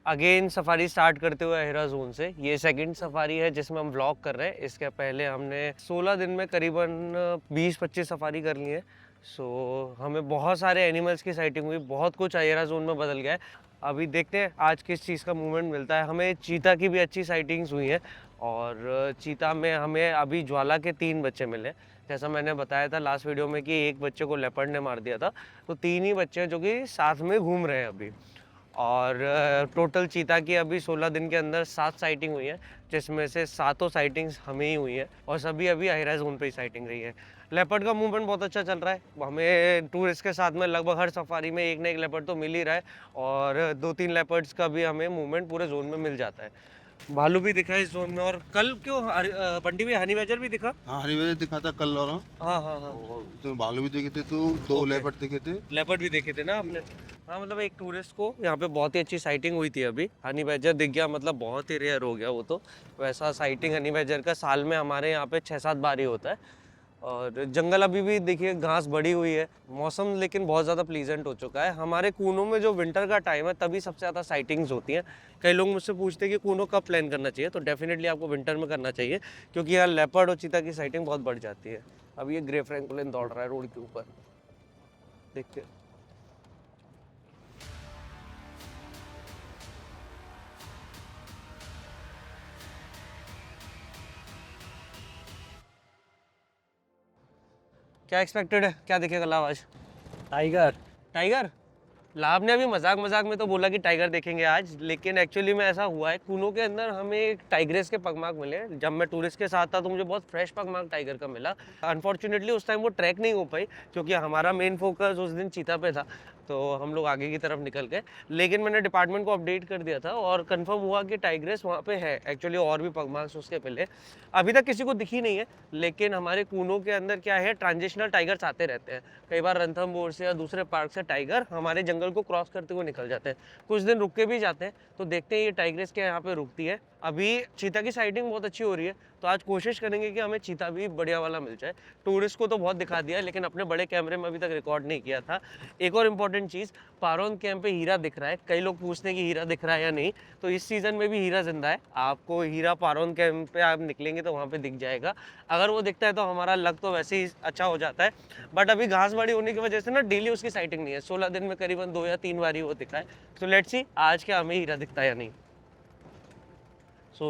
Again safari start करते हुए अहिरा zone से। ये सेकंड सफारी है जिसमें हम व्लॉग कर रहे हैं। इसके पहले हमने 16 दिन में करीबन 20-25 सफारी कर ली है। हमें बहुत सारे एनिमल्स की साइटिंग हुई, बहुत कुछ अहिरा जोन में बदल गया है। अभी देखते हैं आज किस चीज़ का मूवमेंट मिलता है। हमें चीता की भी अच्छी साइटिंग्स हुई हैं और चीता में हमें अभी ज्वाला के 3 बच्चे मिले। जैसा मैंने बताया था लास्ट वीडियो में कि एक बच्चे को लेपर्ड ने मार दिया था, तो 3 ही बच्चे हैं जो कि साथ में घूम रहे हैं अभी। और टोटल चीता की अभी 16 दिन के अंदर 7 साइटिंग हुई है, जिसमें से 7 साइटिंग्स हमें ही हुई है और सभी अभी अहिरा जोन पे ही साइटिंग रही है। लेपर्ड का मूवमेंट बहुत अच्छा चल रहा है। हमें टूरिस्ट के साथ में लगभग हर सफारी में एक ना एक लेपर्ड तो मिल ही रहा है और 2-3 लेपर्ड्स का भी हमें मूवमेंट पूरे जोन में मिल जाता है। भालू भी दिखा इस जोन में। और कल क्यों बंटी में हनी बैजर भी दिखा। हाँ, हनी दिखा था कल। और हाँ हाँ हाँ, तो भालू भी देखे थे, तो 2 लेपर्ड देखे थे। लेपर्ड भी देखे थे ना आपने। हाँ मतलब एक टूरिस्ट को यहाँ पे बहुत ही अच्छी साइटिंग हुई थी अभी। हनी बैजर दिख गया, मतलब बहुत ही रेयर हो गया वो तो। वैसा साइटिंग हनी बैजर का साल में हमारे यहाँ पे 6-7 बार ही होता है। और जंगल अभी भी देखिए घास बढ़ी हुई है। मौसम लेकिन बहुत ज़्यादा प्लीजेंट हो चुका है। हमारे कूनो में जो विंटर का टाइम है तभी सबसे ज़्यादा साइटिंग्स होती हैं। कई लोग मुझसे पूछते हैं कि कूनो कब प्लान करना चाहिए, तो डेफिनेटली आपको विंटर में करना चाहिए, क्योंकि यहाँ लेपर्ड और चीता की साइटिंग बहुत बढ़ जाती है। अब ये ग्रे फ्रैंकोलिन दौड़ रहा है रोड के ऊपर, देखते हैं। क्या एक्सपेक्टेड है, क्या दिखेगा लाभ आज? टाइगर। टाइगर। लाभ ने अभी मजाक मजाक में तो बोला कि टाइगर देखेंगे आज, लेकिन एक्चुअली में ऐसा हुआ है। कूनो के अंदर हमें एक टाइग्रेस के पगमार्क मिले। जब मैं टूरिस्ट के साथ था तो मुझे बहुत फ्रेश पगमार्क टाइगर का मिला। अनफॉर्चुनेटली उस टाइम वो ट्रैक नहीं हो पाई, क्योंकि हमारा मेन फोकस उस दिन चीता पे था, तो हम लोग आगे की तरफ निकल गए। लेकिन मैंने डिपार्टमेंट को अपडेट कर दिया था और कंफर्म हुआ कि टाइग्रेस वहाँ पे है। एक्चुअली और भी पगमार्क्स उसके पहले अभी तक किसी को दिखी नहीं है, लेकिन हमारे कूनो के अंदर क्या है, ट्रांजिशनल टाइगर्स आते रहते हैं। कई बार रणथंभौर से या दूसरे पार्क से टाइगर हमारे जंगल को क्रॉस करते हुए निकल जाते हैं, कुछ दिन रुक के भी जाते हैं। तो देखते हैं ये टाइग्रेस के यहाँ पे रुकती है। अभी चीता की साइटिंग बहुत अच्छी हो रही है, तो आज कोशिश करेंगे कि हमें चीता भी बढ़िया वाला मिल जाए। टूरिस्ट को तो बहुत दिखा दिया, लेकिन अपने बड़े कैमरे में अभी तक रिकॉर्ड नहीं किया था। एक और इम्पॉर्टेंट चीज़, पारोन कैंप पे हीरा दिख रहा है। कई लोग पूछते हैं कि हीरा दिख रहा है या नहीं, तो इस सीज़न में भी हीरा जिंदा है। आपको हीरा पारोन कैंप पे आप निकलेंगे तो वहाँ पे दिख जाएगा। अगर वो दिखता है तो हमारा लक तो वैसे ही अच्छा हो जाता है। बट अभी घास बड़ी होने की वजह से ना डेली उसकी साइटिंग नहीं है। 16 दिन में करीबन 2 या 3 बार ही वो दिखा है। तो लेट्स सी आज क्या हमें हीरा दिखता है या नहीं।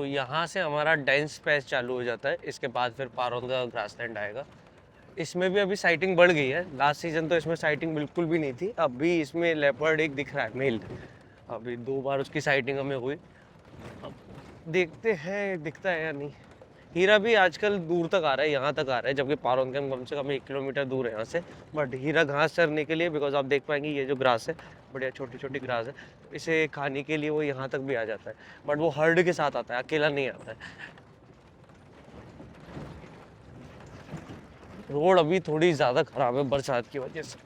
यहाँ से हमारा डेंस पैच चालू हो जाता है। इसके बाद फिर पारोन का ग्रासलैंड आएगा। इसमें भी अभी साइटिंग बढ़ गई है। लास्ट सीजन तो इसमें साइटिंग बिल्कुल भी नहीं थी। अभी इसमें लेपर्ड एक दिख रहा है, मेल। अभी 2 बार उसकी साइटिंग हमें हुई। अब देखते हैं दिखता है या नहीं। हीरा भी आजकल दूर तक आ रहा है, यहाँ तक आ रहा है, जबकि पारोन कम से कम 1 किलोमीटर दूर है यहाँ से। बट हीरा घास चरने के लिए, बिकॉज आप देख पाएंगे ये जो ग्रास है, बढ़िया छोटी छोटी ग्रास है, तो इसे खाने के लिए वो यहाँ तक भी आ जाता है। बट वो हर्ड के साथ आता है, अकेला नहीं आता है। रोड अभी थोड़ी ज़्यादा खराब है बरसात की वजह से,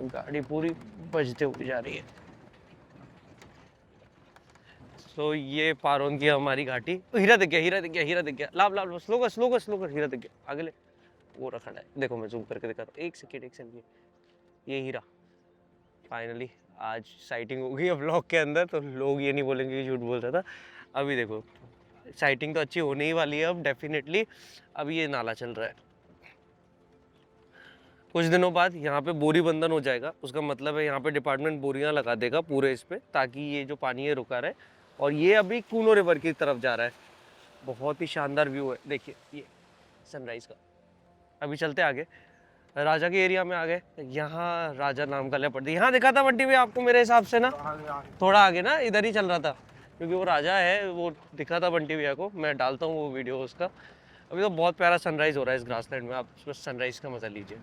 गाड़ी पूरी बजते हुए जा रही है। ये पारोन की हमारी घाटी। हीरा दिख गया, हीरा दिख गया, हीरा दिख गया। लाभ लाभ स्लो कर, स्लो कर, स्लो कर। हीरा दिख गया, आगे ले। वो रखा है, देखो मैं जूम करके दिखाता हूँ। एक सेकेंड, एक सेकेंड। ये हीरा फाइनली आज साइटिंग हो गई है व्लॉग के अंदर, तो लोग ये नहीं बोलेंगे कि झूठ बोल रहा था। अभी देखो साइटिंग तो अच्छी होने ही वाली है अब डेफिनेटली। अभी ये नाला चल रहा है, कुछ दिनों बाद यहाँ पे बोरी बंधन हो जाएगा। उसका मतलब है यहाँ पे डिपार्टमेंट बोरियां लगा देगा पूरे इस पे, ताकि ये जो पानी है रुका रहे। और ये अभी कूनो रिवर की तरफ जा रहा है। बहुत ही शानदार व्यू है, देखिए ये सनराइज का। अभी चलते आगे, राजा के एरिया में आ गए। यहाँ राजा नाम का लेपर्ड यहाँ दिखा था बंटी भी आपको मेरे हिसाब से ना, थोड़ा आगे ना, इधर ही चल रहा था, क्योंकि वो राजा है। वो दिखा था बंटी भैया को, मैं डालता हूँ वो वीडियो उसका। अभी तो बहुत प्यारा सनराइज हो रहा है इस ग्रासलैंड में, आप सनराइज का मजा लीजिए।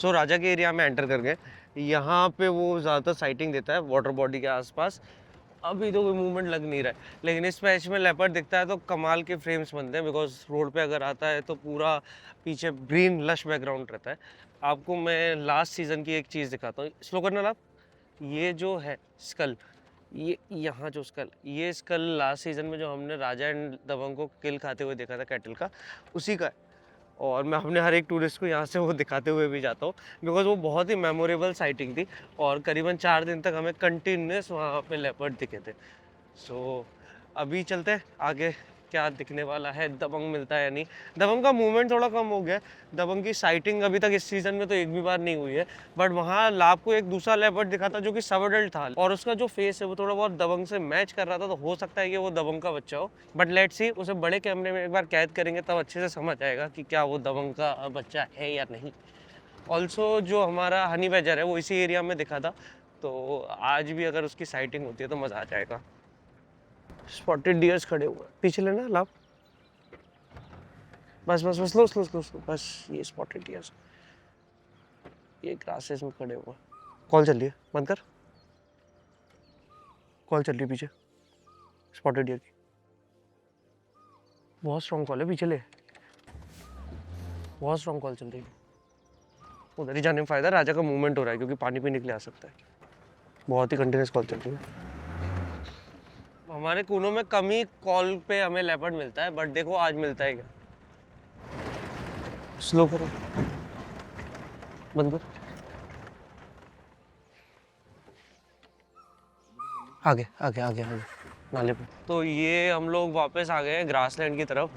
राजा के एरिया में एंटर कर गए। यहाँ पे वो ज़्यादातर साइटिंग देता है वाटर बॉडी के आसपास। अभी तो कोई मूवमेंट लग नहीं रहा है, लेकिन इस पैच में लेपर्ड दिखता है तो कमाल के फ्रेम्स बनते हैं, बिकॉज रोड पे अगर आता है तो पूरा पीछे ग्रीन लश बैकग्राउंड रहता है। आपको मैं लास्ट सीज़न की एक चीज़ दिखाता हूँ, स्लो करना लाभ। ये जो है स्कल, ये यहाँ जो स्कल, ये स्कल लास्ट सीजन में जो हमने राजा एंड दबंग को किल खाते हुए देखा था कैटल का, उसी का है। और मैं अपने हर एक टूरिस्ट को यहाँ से वो दिखाते हुए भी जाता हूँ, बिकॉज वो बहुत ही मेमोरेबल साइटिंग थी। और करीबन 4 दिन तक हमें कंटिन्यूस वहाँ पे लेपर्ड दिखे थे। सो अभी चलते हैं आगे, क्या दिखने वाला है, दबंग मिलता है या नहीं। दबंग का मूवमेंट थोड़ा कम हो गया है, दबंग की साइटिंग अभी तक इस सीजन में तो एक भी बार नहीं हुई है। बट वहाँ लाभ को एक दूसरा लेपर्ड दिखा था जो कि सब एडल्ट था, और उसका जो फेस है वो थोड़ा बहुत दबंग से मैच कर रहा था, तो हो सकता है कि वो दबंग का बच्चा हो। बट लेट्स सी, उसे बड़े कैमरे में एक बार कैद करेंगे तब अच्छे से समझ आएगा कि क्या वो दबंग का बच्चा है या नहीं। ऑल्सो जो हमारा हनी बैजर है वो इसी एरिया में दिखा था, तो आज भी अगर उसकी साइटिंग होती है तो मज़ा आ जाएगा। स्पॉटेड डियर्स खड़े हुए हैं, पीछे लेना लाभ, बस बस बस, स्लो स्लो स्लो स्लो, बस ये स्पॉटेड डियर्स, ये ग्रासेस में खड़े हुए हैं। कॉल चल रही है, बंद कर, कॉल चल रही है पीछे स्पॉटेड डियर की, बहुत स्ट्रॉन्ग कॉल है, पीछे ले, बहुत स्ट्रॉन्ग कॉल चल रही है। उधर ही जाने में फायदा, राजा का मूवमेंट हो रहा है क्योंकि पानी पीने के लिए आ सकता है। बहुत ही कंटिन्यूस कॉल चल रही है। हमारे कूनों में कम ही कॉल पे हमें लेपर्ड मिलता है, बट देखो आज मिलता है क्या। स्लो करो, बंद कर, आगे आगे आगे आगे नाले पे। तो ये हम लोग वापस आ गए हैं ग्रासलैंड की तरफ।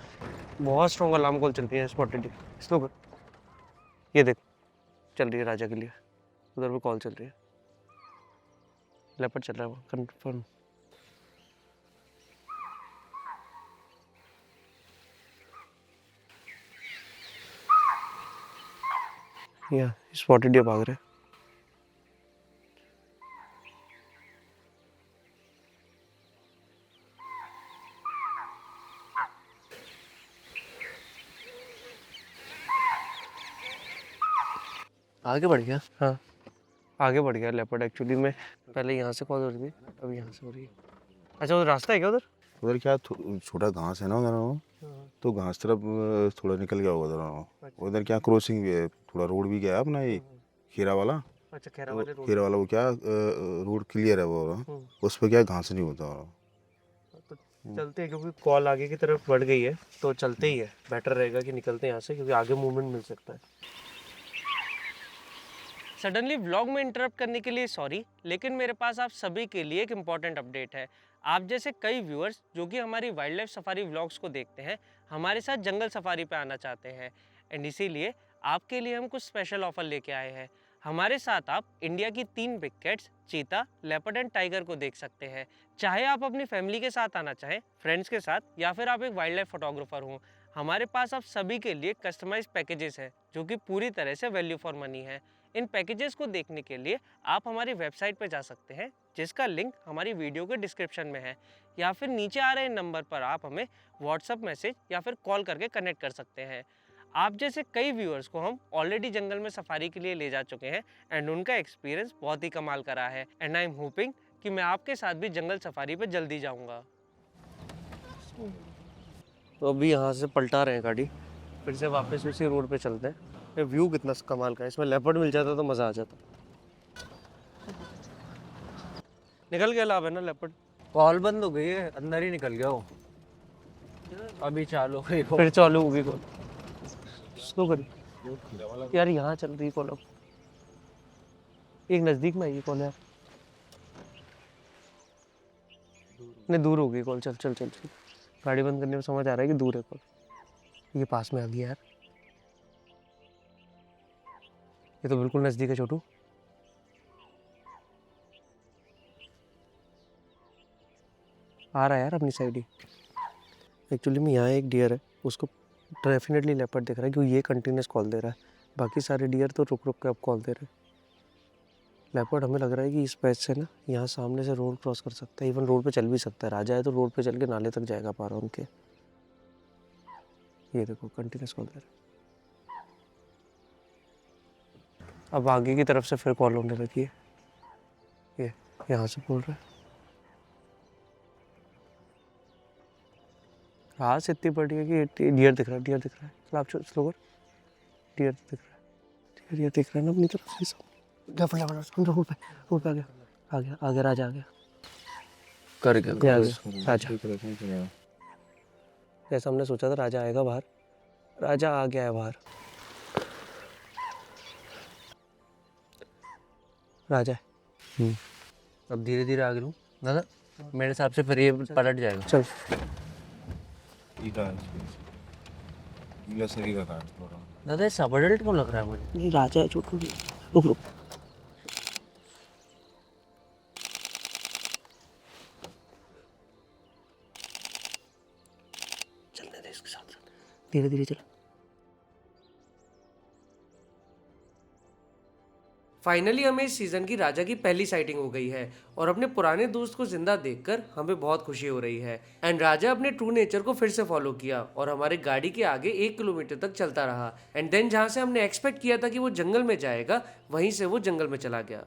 बहुत स्ट्रॉन्ग अलार्म कॉल चल रही है स्पॉटेड। स्लो कर, ये देख चल रही है राजा के लिए, उधर भी कॉल चल रही है, लेपर्ड चल रहा है वो कंफर्म। या स्पॉटेड ये भाग रहे हैं। आगे बढ़ गया, हाँ आगे बढ़ गया लेपर्ड। एक्चुअली में पहले यहाँ से कॉल हो रही थी, अभी यहाँ से हो रही है। अच्छा वो रास्ता है क्या उधर? उधर क्या छोटा घास है ना उधर वो, तो घास तरफ थोड़ा निकल गया होगा उधर। उधर क्या क्रॉसिंग भी है, थोड़ा रोड भी गया है अपना ये खीरा वाला। अच्छा खेरा वाले रोड। खीरा वाला वो क्या रोड क्लियर है वो, उस पर क्या घास नहीं होता। तो चलते हैं क्योंकि कॉल आगे की तरफ बढ़ गई है, तो चलते ही है, बेटर रहेगा कि निकलते हैं यहाँ से क्योंकि आगे मूवमेंट मिल सकता है। सडनली व्लॉग में इंटरप्ट करने के लिए सॉरी, लेकिन मेरे पास आप सभी के लिए एक इम्पॉर्टेंट अपडेट है। आप जैसे कई व्यूअर्स जो कि हमारी वाइल्ड लाइफ सफारी व्लॉग्स को देखते हैं, हमारे साथ जंगल सफारी पे आना चाहते हैं, एंड इसीलिए आपके लिए हम कुछ स्पेशल ऑफर लेके आए हैं। हमारे साथ आप इंडिया की 3 बिग कैट्स चीता, लेपर्ड एंड टाइगर को देख सकते हैं। चाहे आप अपनी फैमिली के साथ आना चाहें, फ्रेंड्स के साथ, या फिर आप एक वाइल्ड लाइफ फोटोग्राफर हों, हमारे पास आप सभी के लिए कस्टमाइज पैकेजेस हैं जो कि पूरी तरह से वैल्यू फॉर मनी है। इन पैकेजेस को देखने के लिए आप हमारी वेबसाइट पर जा सकते हैं, जिसका लिंक हमारी वीडियो के डिस्क्रिप्शन में है, या फिर नीचे आ रहे नंबर पर आप हमें व्हाट्सएप मैसेज या फिर कॉल करके कनेक्ट कर सकते हैं। आप जैसे कई व्यूअर्स को हम ऑलरेडी जंगल में सफारी के लिए ले जा चुके हैं, एंड उनका एक्सपीरियंस बहुत ही कमाल का रहा है, एंड आई एम होपिंग कि मैं आपके साथ भी जंगल सफारी पे जल्दी जाऊंगा। तो अभी यहाँ से पलटा रहे हैं गाड़ी, फिर से वापस उसी रोड पे चलते हैं। ये व्यू कितना कमाल का है, इसमें लेपर्ड मिल जाता तो मज़ा आ जाता। निकल गया लाभ है ना लेपर्ड? कॉल बंद हो गई है, अंदर ही निकल गया वो। अभी चालू हो गई फिर चालू होगी कॉल, स्लो करी यार, यहाँ चल रही कॉल अब, एक नज़दीक में आई कॉल यार, नहीं दूर हो गई कॉल। चल चल चल चल, गाड़ी बंद करने में समझ आ रहा है कि दूर है कॉल। ये पास में आ गया यार, ये तो बिल्कुल नज़दीक है छोटू। आ रहा है यार अपनी साइड ही। एक्चुअली में यहाँ एक डियर है, उसको डेफिनेटली लेपर्ड दिख रहा है क्योंकि ये कंटिन्यूस कॉल दे रहा है, बाकी सारे डियर तो रुक रुक के अब कॉल दे रहे हैं। लेपर्ड हमें लग रहा है कि इस पैच से ना यहाँ सामने से रोड क्रॉस कर सकता है, इवन रोड पे चल भी सकता है। राजा है तो रोड पे चल के नाले तक जाएगा पारा उनके। ये देखो कंटिन्यूस कॉल दे रहा है। अब आगे की तरफ से फिर कॉल होने लगी है, ये यहाँ से बोल रहा है। घास इतनी बड़ी है कि डियर दिख रहा है, डियर दिख रहा है। चलो आप स्लो कर, डियर दिख रहा है, डियर दिख रहा है ना अपनी तरफ से। रोड पे आ गया, आ गया, आ गया राजा आ गया। कर गया ये आ cross। गया राजा। जैसा हमने सोचा था राजा आएगा बाहर, राजा आ गया है बाहर। राजा है। अब धीरे धीरे आगे लूँ दादा, मेरे हिसाब से फिर ये पलट जाएगा। चल दादा ये सबअडल्ट क्यों लग रहा है मुझे? नहीं राजा है, छोटू रुक रुक। चलने दे इसके साथ साथ, धीरे धीरे चल। फाइनली हमें इस सीजन की राजा की पहली साइटिंग हो गई है और अपने पुराने दोस्त को जिंदा देखकर हमें बहुत खुशी हो रही है। एंड राजा अपने ट्रू नेचर को फिर से फॉलो किया और हमारे गाड़ी के आगे 1 किलोमीटर तक चलता रहा। एंड देन जहां से हमने एक्सपेक्ट किया था कि वो जंगल में जाएगा, वहीं से वो जंगल में चला गया।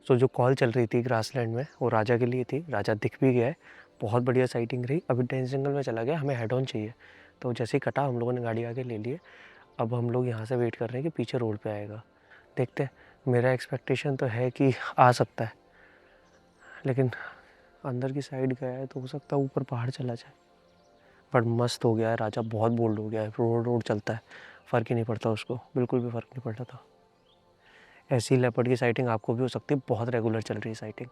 सो जो कॉल चल रही थी ग्रासलैंड में वो राजा के लिए थी। राजा दिख भी गया है, बहुत बढ़िया साइटिंग रही। अभी डेंस जंगल में चला गया, हमें हेड ऑन चाहिए। तो जैसे ही कटा हम लोगों ने गाड़ी आगे ले लिए। अब हम लोग यहाँ से वेट कर रहे हैं कि पीछे रोड पे आएगा। देखते हैं, मेरा एक्सपेक्टेशन तो है कि आ सकता है, लेकिन अंदर की साइड गया है तो हो सकता है ऊपर पहाड़ चला जाए। बट मस्त हो गया है राजा, बहुत बोल्ड हो गया है। रोड रोड चलता है, फ़र्क ही नहीं पड़ता उसको, बिल्कुल भी फ़र्क नहीं पड़ता था। ऐसी लेपर्ड की साइटिंग आपको भी हो सकती है, बहुत रेगुलर चल रही है साइटिंग।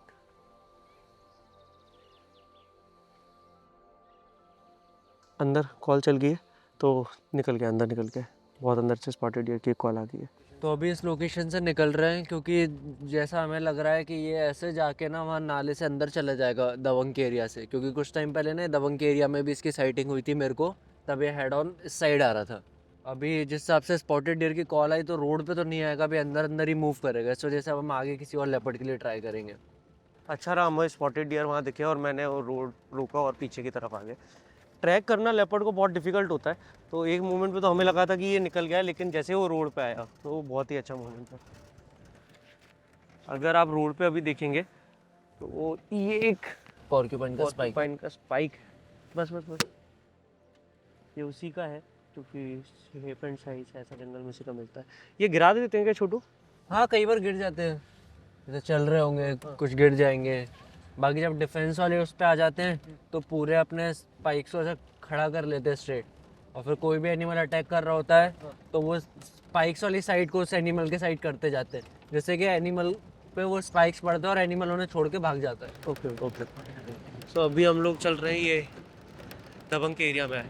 अंदर कॉल चल गई है तो निकल गया, अंदर निकल गया। बहुत अंदर से स्पॉटेड डियर की कॉल आ गई है। तो अभी इस लोकेशन से निकल रहे हैं क्योंकि जैसा हमें लग रहा है कि ये ऐसे जाके ना वहाँ नाले से अंदर चला जाएगा दबंग के एरिया से, क्योंकि कुछ टाइम पहले ना दबंग के एरिया में भी इसकी साइटिंग हुई थी मेरे को, तब ये हेड ऑन इस साइड आ रहा था। अभी जिस हिसाब से स्पॉटेड डियर की कॉल आई तो रोड पे तो नहीं आएगा, अभी अंदर अंदर ही मूव करेगा। इस वजह से अब हम आगे किसी और लेपर्ड के लिए ट्राई करेंगे। अच्छा रहा हमें स्पॉटेड डियर वहाँ दिखे और मैंने वो रोड रोका और पीछे की तरफ आ गए। ट्रैक करना लेपर्ड को बहुत डिफिकल्ट होता है, तो एक मोमेंट पे तो हमें लगा था कि ये निकल गया, लेकिन जैसे वो रोड पे आया तो वो बहुत ही अच्छा मोमेंट था। अगर आप रोड पे अभी देखेंगे तो वो ये एक पॉर्क्यूपाइन का स्पाइक। पाइन का स्पाइक, बस बस बस ये उसी का है, क्योंकि शेप एंड साइज ऐसा जंगल में उसी का मिलता है। ये गिरा देते हैं क्या छोटू? हाँ कई बार गिर जाते हैं, जैसे चल रहे होंगे कुछ गिर जाएंगे। बाकी जब डिफेंस वाले उस पर आ जाते हैं तो पूरे अपने स्पाइक्स को ऐसे खड़ा कर लेते हैं स्ट्रेट, और फिर कोई भी एनिमल अटैक कर रहा होता है तो वो स्पाइक्स वाली साइड को उस एनिमल के साइड करते जाते हैं, जैसे कि एनिमल पे वो स्पाइक्स पड़ते हैं और एनिमल उन्हें छोड़ के भाग जाता है। Okay okay. सो अभी हम लोग चल रहे हैं ये दबंग के एरिया में है।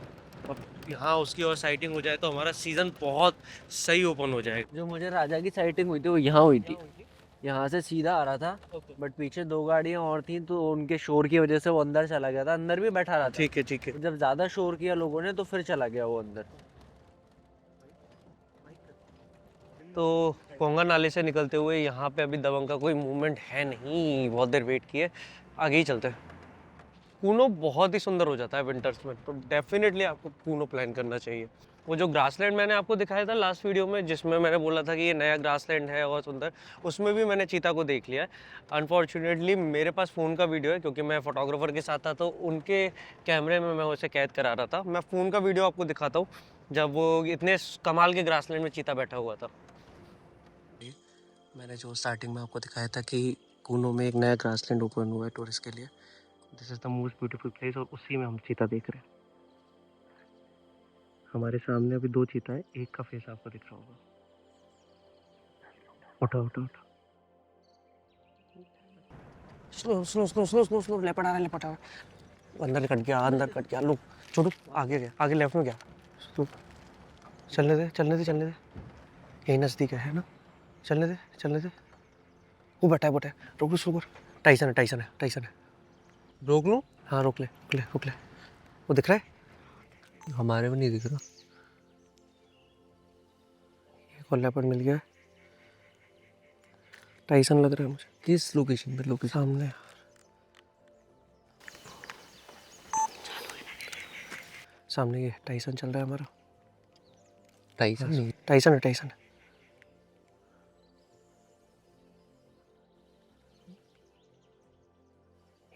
अब यहाँ उसकी और साइटिंग हो जाए तो हमारा सीज़न बहुत सही ओपन हो जाएगा। जो मुझे राजा की साइटिंग हुई थी वो यहाँ हुई थी, यहाँ से सीधा आ रहा था बट पीछे 2 गाड़ियाँ और थी तो उनके शोर की वजह से वो अंदर चला गया था, अंदर भी बैठा रहा था। ठीक है ठीक है। जब ज़्यादा शोर किया लोगों ने तो फिर चला गया वो अंदर। तो कोंगा नाले से निकलते हुए यहाँ पे अभी दबंग का कोई मूवमेंट है नहीं, बहुत देर वेट किए, आगे ही चलते हैं। कूनो बहुत ही सुंदर हो जाता है विंटर्स में, तो डेफिनेटली आपको कूनो प्लान करना चाहिए। वो जो ग्रासलैंड मैंने आपको दिखाया था लास्ट वीडियो में, जिसमें मैंने बोला था कि ये नया ग्रासलैंड है और सुंदर, उसमें भी मैंने चीता को देख लिया है। अनफॉर्चुनेटली मेरे पास फ़ोन का वीडियो है, क्योंकि मैं फोटोग्राफर के साथ था तो उनके कैमरे में मैं उसे कैद करा रहा था। मैं फ़ोन का वीडियो आपको दिखाता हूँ जब वो इतने कमाल के ग्रासलैंड में चीता बैठा हुआ था। मैंने जो स्टार्टिंग में आपको दिखाया था कि कूनो में एक नया ग्रासलैंड ओपन हुआ है टूरिस्ट के लिए, this is the most beautiful place, और उसी में हम चीता देख रहे हैं। हमारे सामने अभी 2 चीता है, एक का फेस आपको दिख रहा होगा। उठा उठा उठा, slow slow slow slow slow slow, लेपट आ रहा है, लेपट आ रहा है। अंदर कट गया, अंदर कट गया। लो छोटू आगे गया, आगे लेफ्ट में गया। स्लो, चलने दे चलने दे चलने दे, यही नज़दीक है ना, चलने दे चलने दे। वो बैठा है, बैठा है, रोक उसको, टाइसन है टाइसन है टाइसन है। रोक लूँ? हाँ रोक ले रोक ले रोक ले। वो दिख रहा है? हमारे में नहीं दिख रहा। एक और लेपर्ड मिल गया, टाइसन लग रहा है मुझे। किस लोकेशन पे? लोकेशन सामने सामने ये टाइसन चल रहा है हमारा। टाइसन नहीं। टाइसन है टाइसन है।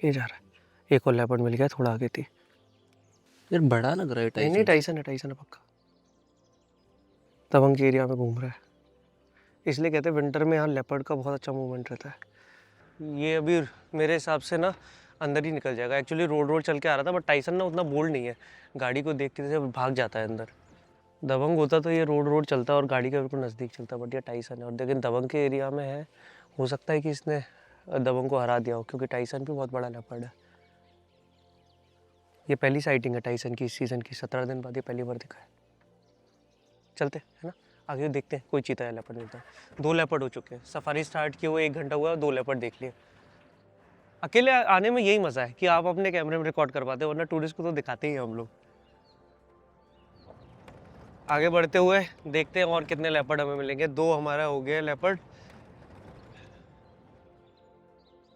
ये जा रहा है। एक और लेपर्ड मिल गया, थोड़ा आगे थी। यार बड़ा लग रहा है नहीं टाइसन। नहीं टाइसन है पक्का। दबंग के एरिया में घूम रहा है। इसलिए कहते हैं विंटर में यहाँ लेपर्ड का बहुत अच्छा मूवमेंट रहता है। ये अभी मेरे हिसाब से ना अंदर ही निकल जाएगा। एक्चुअली रोड चल के आ रहा था, बट टाइसन ना उतना बोल्ड नहीं है, गाड़ी को देख के से भाग जाता है अंदर। दबंग होता तो ये रोड चलता और गाड़ी के बिल्कुल नज़दीक चलता, बट ये टाइसन है। और लेकिन दबंग के एरिया में है, हो सकता है कि इसने दबंग को हरा दिया हो, क्योंकि टाइसन भी बहुत बड़ा लेपर्ड है। ये पहली साइटिंग है टाइसन की इस सीज़न की, 17 दिन बाद ये पहली बार दिखा है। चलते है ना आगे, देखते हैं कोई चीता या लेपर्ड मिलता है। 2 लेपर्ड हो चुके हैं, सफारी स्टार्ट किए हुए 1 घंटा हुआ, 2 लेपर्ड देख लिए। अकेले आने में यही मज़ा है कि आप अपने कैमरे में रिकॉर्ड कर पाते हो, वरना टूरिस्ट को तो दिखाते ही हैं हम लोग। आगे बढ़ते हुए देखते हैं और कितने लेपर्ड हमें मिलेंगे। 2 हमारा हो गया लेपर्ड।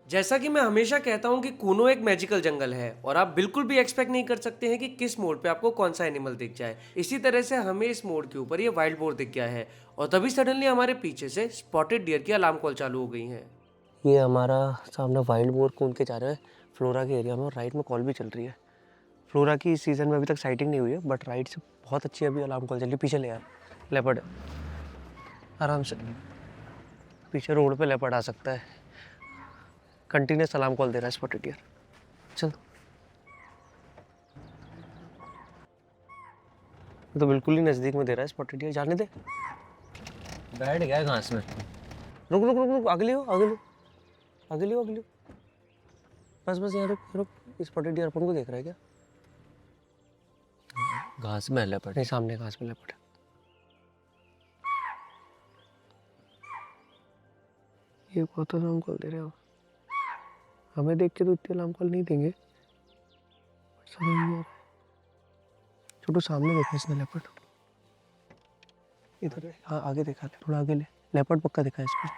जैसा कि मैं हमेशा कहता हूं कि कूनो एक मैजिकल जंगल है और आप बिल्कुल भी एक्सपेक्ट नहीं कर सकते हैं कि किस मोड़ पे आपको कौन सा एनिमल दिख जाए। इसी तरह से हमें इस मोड़ के ऊपर ये वाइल्ड बोर दिख गया है और तभी सडनली हमारे पीछे से स्पॉटेड डियर की अलार्म कॉल चालू हो गई है। ये हमारा सामने वाइल्ड बोर कूद के जा रहा है फ्लोरा के एरिया में, और राइट में कॉल भी चल रही है। फ्लोरा की इस सीज़न में अभी तक साइटिंग नहीं हुई है, बट राइट से बहुत अच्छी अभी अलार्म कॉल चल रही है। पीछे ले यार लेपर्ड, आराम से पीछे रोड पे लेपर्ड आ सकता है। कंटिन्यूस अलार्म कॉल दे रहा है स्पॉटेड डियर। चल, तो बिल्कुल ही नज़दीक में दे रहा है स्पॉटेड डियर, जाने दे। बैठ गया घास में। रुक रुक रुक रुक, आगे लियो आगे लियो आगे लियो आगे लियो, बस यहाँ रुक। स्पॉटेड डियर अपन को देख रहा है क्या? घास में लेपर्ड नहीं, सामने घास में लेपर्ड। ये बहुत अलार्म कॉल दे रहे हो, हमें देख के तो इतनी अलार्म कॉल नहीं देंगे। समझ नहीं आ रहा है। छोटू सामने देखा इसने लेपर्ड, इधर है। हाँ आगे देखा, थोड़ा आगे ले, लेपर्ड पक्का दिखा इसको।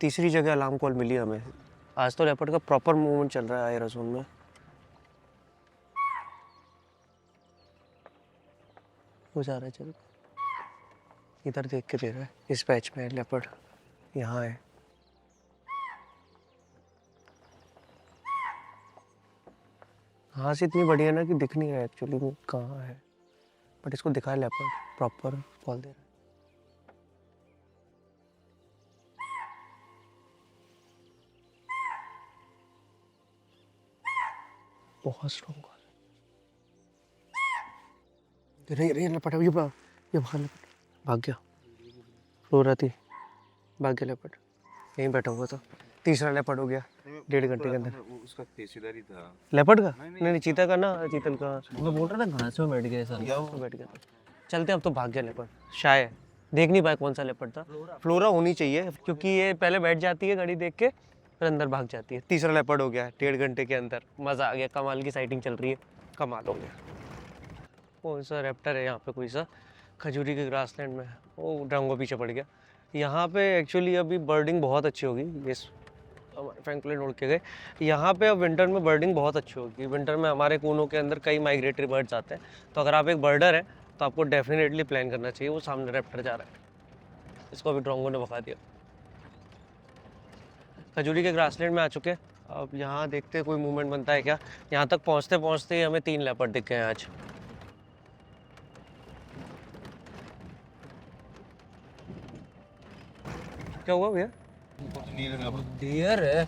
तीसरी जगह अलार्म कॉल मिली हमें। आज तो लेपर्ड का प्रॉपर मूवमेंट चल रहा है आयरा जोन में। वो जा रहा है, चलो इधर देख के दे रहा है। इस पैच में लेपर्ड यहाँ है। हाँ से इतनी बढ़िया ना कि दिख नहीं रहा है एक्चुअली वो कहाँ है, बट इसको दिखा है लेपर्ड, प्रॉपर कॉल दे रहा है। बहुत स्ट्रॉन्ग कॉल। रे लेपर्ड, ये भाग लेपर्ड, भाग गया। फ्लोरा थी, भाग गया लेपर्ड, यहीं बैठा हुआ था। तीसरा लेपर्ड हो गया 1.5 घंटे के अंदर। उसका फेस इधर ही था। लेपर्ड का नहीं, चीता का ना, चीतल का। मैं बोल रहा था घास में बैठ गया सर। बैठ गया। चलते अब तो भाग गया लेपर्ड, शायद देख नहीं पाए कौन सा लेपर्ड था। फ्लोरा होनी चाहिए, क्योंकि ये पहले बैठ जाती है गाड़ी देख के, फिर अंदर भाग जाती है। तीसरा लेपर्ड हो गया 1.5 घंटे के अंदर। मज़ा आ गया, कमाल की साइटिंग चल रही है, कमाल हो गया। कौन सा रैप्टर है यहाँ पे, कोई सा खजूरी के ग्रासलैंड में। वो ड्रंगो पीछे पड़ गया। यहाँ पे एक्चुअली अभी बर्डिंग बहुत अच्छी होगी। इस फ्रैंकलिन उड़ के गए। यहाँ पे अब विंटर में बर्डिंग बहुत अच्छी होगी। विंटर में हमारे कूनों के अंदर कई माइग्रेटरी बर्ड्स आते हैं, तो अगर आप एक बर्डर हैं तो आपको डेफिनेटली प्लान करना चाहिए। वो सामने रैप्टर जा रहा है, इसको अभी ड्रोंगो ने भगा दिया। खजूरी के ग्रासलैंड में आ चुके हैं। अब यहाँ देखते हैं कोई मूवमेंट बनता है क्या। यहाँ तक पहुँचते पहुँचते ही हमें 3 लेपर्ड दिख गए हैं आज। क्या हुआ भैया? डियर है,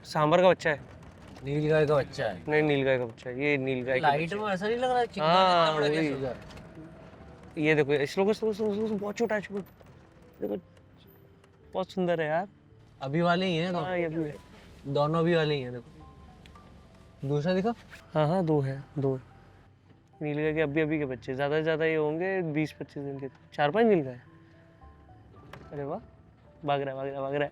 सांबर का बच्चा है? नील गाय का बच्चा है। नहीं, नीलगाय का बच्चा है। ये नीलगाय का लाइट में ऐसा नहीं लग रहा है हाँ, चिकना वही। जितना ये देखो, इस लोगों से बहुत छोटा है। देखो बहुत सुंदर है यार। अभी वाले ही हैं तो। हाँ ये भी है। दोनों भी वाले ही हैं देखो। दूसरा दिखा। हाँ 2 है, 2 नीलगाय के अभी के बच्चे। ज़्यादा से ज़्यादा ये होंगे 20-25 दिन के। 4-5 नीलगाय। अरे वाह, भाग रहा है।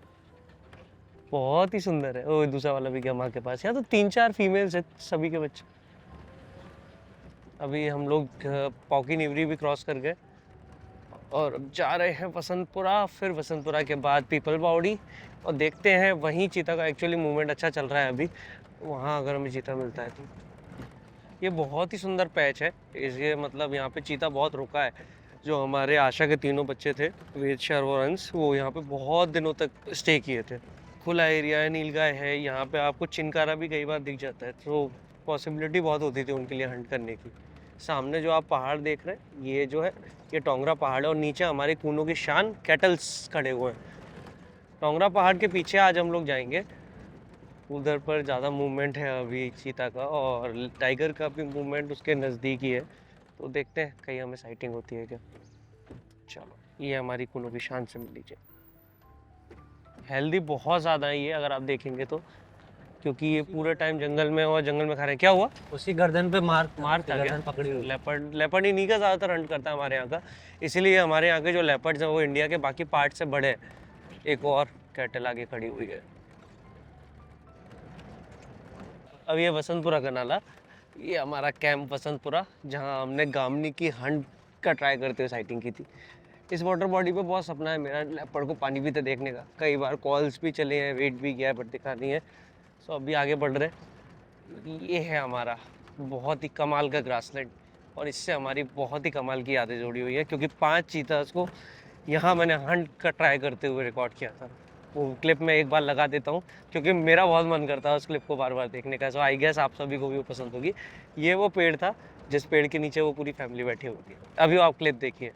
बहुत ही सुंदर है। ओ दूसरा वाला भी गया माँ के पास। यहाँ तो 3-4 फीमेल्स है, सभी के बच्चे। अभी हम लोग पौकी निवरी भी क्रॉस कर गए और अब जा रहे हैं वसंतपुरा। फिर वसंतपुरा के बाद पीपल बावड़ी, और देखते हैं वहीं चीता का एक्चुअली मूवमेंट अच्छा चल रहा है अभी। वहाँ अगर हमें चीता मिलता है तो। ये बहुत ही सुंदर पैच है। इसलिए मतलब यहाँ पे चीता बहुत रुका है। जो हमारे आशा के 3 बच्चे थे, वेद, शर्व और अंश, वो यहाँ पे बहुत दिनों तक स्टे किए थे। खुला एरिया है, नीलगाय है यहाँ पे। आपको चिनकारा भी कई बार दिख जाता है, तो पॉसिबिलिटी बहुत होती थी उनके लिए हंट करने की। सामने जो आप पहाड़ देख रहे हैं ये जो है ये टोंगरा पहाड़ है और नीचे हमारे कूनो की शान कैटल्स खड़े हुए हैं। टोंगरा पहाड़ के पीछे आज हम लोग जाएंगे, उधर पर ज़्यादा मूवमेंट है अभी चीता का, और टाइगर का भी मूवमेंट उसके नज़दीक ही है, तो देखते हैं कहीं हमें साइटिंग होती है क्या। चलो ये हमारी कूनो की शान से मिल लीजिए। हेल्दी बहुत ज़्यादा है ये अगर आप देखेंगे तो, क्योंकि ये पूरे टाइम जंगल में और जंगल में खा रहे हैं। क्या हुआ? उसकी गर्दन पे मार था क्या? गर्दन पकड़ी हुई। लेपर्ड इन्हीं का ज़्यादातर हंट करता है हमारे यहाँ का, इसीलिए हमारे यहाँ के जो लेपर्ड्स हैं वो इंडिया के बाकी पार्ट से बड़े हैं। एक और कैटल आगे खड़ी हुई है। अब ये वसंतपुरा का नाला, ये हमारा कैंप वसंतपुरा, जहाँ हमने गामनी की हंट का ट्राई करते हुए साइटिंग की थी। इस वाटर बॉडी पे बहुत सपना है मेरा लेपर्ड को पानी पीते देखने का। कई बार कॉल्स भी चले हैं, वेट भी किया है, बट दिखा नहीं है। सो अभी आगे बढ़ रहे हैं। ये है हमारा बहुत ही कमाल का ग्रासलैंड, और इससे हमारी बहुत ही कमाल की यादें जुड़ी हुई है, क्योंकि 5 चीतास को यहाँ मैंने हंट का ट्राई करते हुए रिकॉर्ड किया था। वो क्लिप मैं एक बार लगा देता हूँ, क्योंकि मेरा बहुत मन करता है उस क्लिप को बार बार देखने का। सो आई गेस आप सभी को भी वो पसंद होगी। ये वो पेड़ था जिस पेड़ के नीचे वो पूरी फैमिली बैठी हुई थी। अभी आप क्लिप देखिए।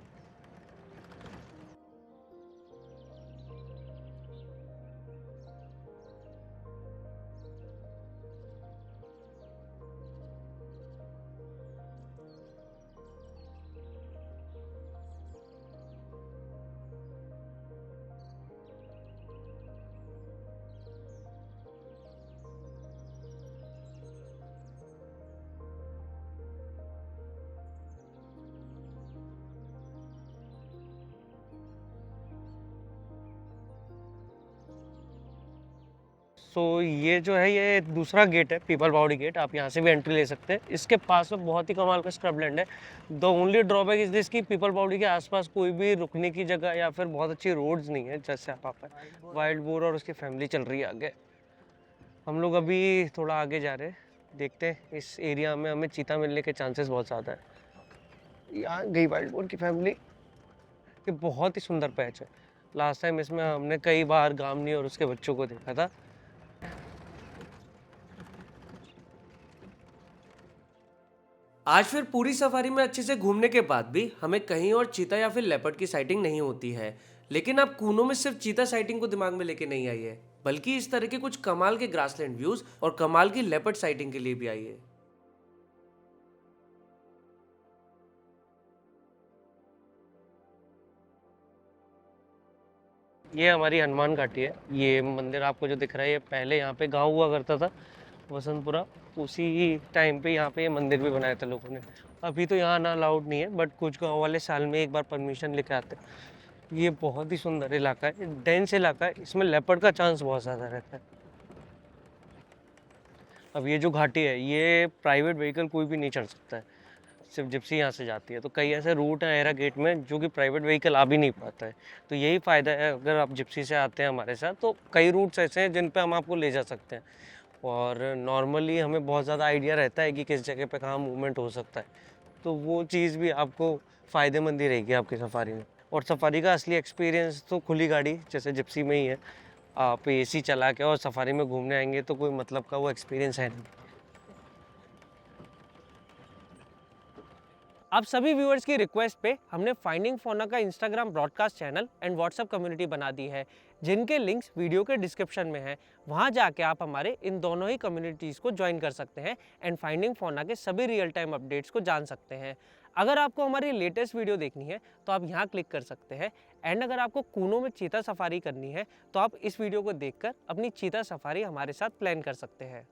सो ये जो है ये दूसरा गेट है, पीपल बावड़ी गेट। आप यहाँ से भी एंट्री ले सकते हैं। इसके पास में बहुत ही कमाल का स्क्रबलैंड है। The only drawback is this कि पीपल बावड़ी के आसपास कोई भी रुकने की जगह या फिर बहुत अच्छी रोड्स नहीं है जैसे आप पाए। वाइल्ड बोर और उसकी फैमिली चल रही है आगे। हम लोग अभी थोड़ा आगे जा रहे हैं, देखते हैं इस एरिया में हमें चीता मिलने के चांसेस बहुत ज़्यादा है। यहाँ गई वाइल्ड बोर की फैमिली। ये बहुत ही सुंदर पैच है। लास्ट टाइम इसमें हमने कई बार गामनी और उसके बच्चों को देखा था। आज फिर पूरी सफारी में अच्छे से घूमने के बाद भी हमें कहीं और चीता या फिर लेपर्ड की साइटिंग नहीं होती है। लेकिन अब कूनो में सिर्फ चीता साइटिंग को दिमाग में लेके नहीं आई है, बल्कि इस तरह के कुछ कमाल के ग्रासलैंड व्यूज और कमाल की लेपर्ड साइटिंग के लिए भी आई है। ये हमारी हनुमान घाटी है। ये मंदिर आपको जो दिख रहा है ये पहले यहाँ पे गांव हुआ करता था वसंतपुरा। उसी टाइम पे यहाँ पे ये मंदिर भी बनाया था लोगों ने। अभी तो यहाँ आना अलाउड नहीं है, बट कुछ गांव वाले साल में एक बार परमिशन लेके आते हैं। ये बहुत ही सुंदर इलाका है, डेंस इलाका है, इसमें लेपर्ड का चांस बहुत ज़्यादा रहता है। अब ये जो घाटी है ये प्राइवेट व्हीकल कोई भी नहीं चढ़ सकता है, सिर्फ जिप्सी यहाँ से जाती है। तो कई ऐसे रूट हैं एरा गेट में जो कि प्राइवेट व्हीकल आ भी नहीं पाता है। तो यही फ़ायदा है अगर आप जिप्सी से आते हैं हमारे साथ, तो कई रूट्स ऐसे हैं जिन पे हम आपको ले जा सकते हैं। और नॉर्मली हमें बहुत ज़्यादा आइडिया रहता है कि किस जगह पे कहाँ मूवमेंट हो सकता है, तो वो चीज़ भी आपको फ़ायदेमंद ही रहेगी आपकी सफारी में। और सफारी का असली एक्सपीरियंस तो खुली गाड़ी जैसे जिप्सी में ही है। आप एसी चला के और सफारी में घूमने आएंगे तो कोई मतलब का वो एक्सपीरियंस है नहीं। आप सभी व्यूअर्स की रिक्वेस्ट पे हमने फाइंडिंग फौना का Instagram broadcast channel and WhatsApp community बना दी है, जिनके लिंक्स वीडियो के डिस्क्रिप्शन में हैं। वहां जाके आप हमारे इन दोनों ही कम्युनिटीज़ को ज्वाइन कर सकते हैं एंड फाइंडिंग फौना के सभी रियल टाइम अपडेट्स को जान सकते हैं। अगर आपको हमारी लेटेस्ट वीडियो देखनी है तो आप यहाँ क्लिक कर सकते हैं। एंड अगर आपको कूनो में चीता सफारी करनी है तो आप इस वीडियो को देखकर अपनी चीता सफारी हमारे साथ प्लान कर सकते हैं।